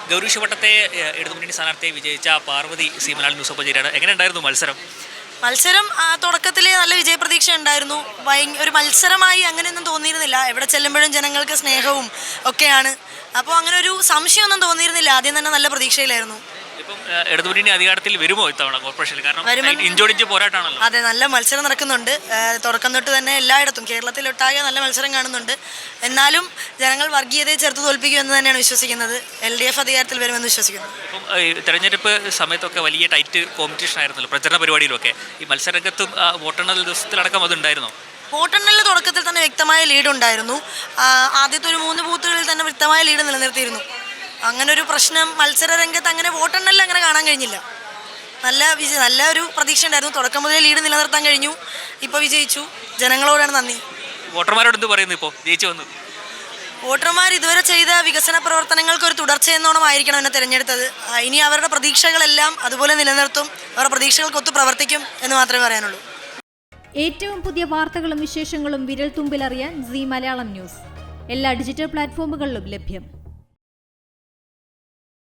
ഗൗരീശപട്ടത്തെ ഇടതുമുന്നണി സ്ഥാനാർത്ഥിയെ വിജയിച്ച പാർവതി സി മലയാളം ന്യൂസ് ഉപചേരിയാണ്. എങ്ങനെ ഉണ്ടായിരുന്നു മത്സരം? തുടക്കത്തിൽ നല്ല വിജയപ്രതീക്ഷ ഉണ്ടായിരുന്നു. ഒരു മത്സരമായി അങ്ങനെയൊന്നും തോന്നിയിരുന്നില്ല. എവിടെ ചെല്ലുമ്പോഴും ജനങ്ങൾക്ക് സ്നേഹവും ഒക്കെയാണ്. അപ്പോൾ അങ്ങനെ ഒരു സംശയമൊന്നും തോന്നിയിരുന്നില്ല. ആദ്യം തന്നെ നല്ല പ്രതീക്ഷയിലായിരുന്നു. ഇപ്പം ഇടതുമുന്നണി അധികാരത്തിൽ വരുമോ ഇത്തവണ കോർപ്പറേഷനിൽ? കാരണം ഇഞ്ചോടിഞ്ച് പോരാട്ടമാണല്ലോ. അതെ, നല്ല മത്സരം നടക്കുന്നുണ്ട്. തുടക്കം തൊട്ട് തന്നെ എല്ലായിടത്തും കേരളത്തിലൊട്ടാകെ നല്ല മത്സരം കാണുന്നുണ്ട്. എന്നാലും ജനങ്ങൾ വർഗീയതയെ ചെറുത്ത് തോൽപ്പിക്കുമെന്ന് തന്നെയാണ് വിശ്വസിക്കുന്നത്. LDF അധികാരത്തിൽ വരുമെന്ന് വിശ്വസിക്കുന്നു. ഇപ്പം തെരഞ്ഞെടുപ്പ് സമയത്തൊക്കെ വലിയ ടൈറ്റ് കോമ്പറ്റീഷൻ ആയിരുന്നല്ലോ, പ്രചരണ പരിപാടിയിലൊക്കെ. ഈ മത്സരരംഗത്തും വോട്ടെണ്ണൽ ദിവസത്തിലടക്കം അതുണ്ടായിരുന്നോ? വോട്ടെണ്ണലിൽ തുടക്കത്തിൽ തന്നെ വ്യക്തമായ ലീഡ് ഉണ്ടായിരുന്നു. ആദ്യത്തെ ഒരു 3 ബൂത്തുകളിൽ തന്നെ വ്യക്തമായ ലീഡ് നിലനിർത്തിയിരുന്നു. അങ്ങനെ ഒരു പ്രശ്നം മത്സരരംഗത്ത് അങ്ങനെ വോട്ടെണ്ണലിൽ അങ്ങനെ കാണാൻ കഴിഞ്ഞില്ല. നല്ല ഒരു പ്രതീക്ഷ ഉണ്ടായിരുന്നു. തുടക്കം മുതലേ ലീഡ് നിലനിർത്താൻ കഴിഞ്ഞു. ഇപ്പോൾ വിജയിച്ചു. ജനങ്ങളോടാണ് നന്ദി. വോട്ടർമാരോട് എന്ത് പറയുന്നു? ഇപ്പോൾ ജയിച്ചു വന്നു വോട്ടർമാർ ഇതുവരെ ചെയ്ത വികസന പ്രവർത്തനങ്ങൾക്ക് ഒരു തുടർച്ചയെന്നോണമായിരിക്കണം എന്നെ തിരഞ്ഞെടുത്തത്. ഇനി അവരുടെ പ്രതീക്ഷകളെല്ലാം അതുപോലെ നിലനിർത്തും. അവരുടെ പ്രതീക്ഷകൾക്കൊത്ത് പ്രവർത്തിക്കും എന്ന് മാത്രമേ പറയാനുള്ളൂ. ഏറ്റവും പുതിയ വാർത്തകളും വിശേഷങ്ങളും വിരൽ തുമ്പിലറിയാൻ സീ മലയാളം ന്യൂസ് എല്ലാ ഡിജിറ്റൽ പ്ലാറ്റ്ഫോമുകളിലും ലഭ്യം.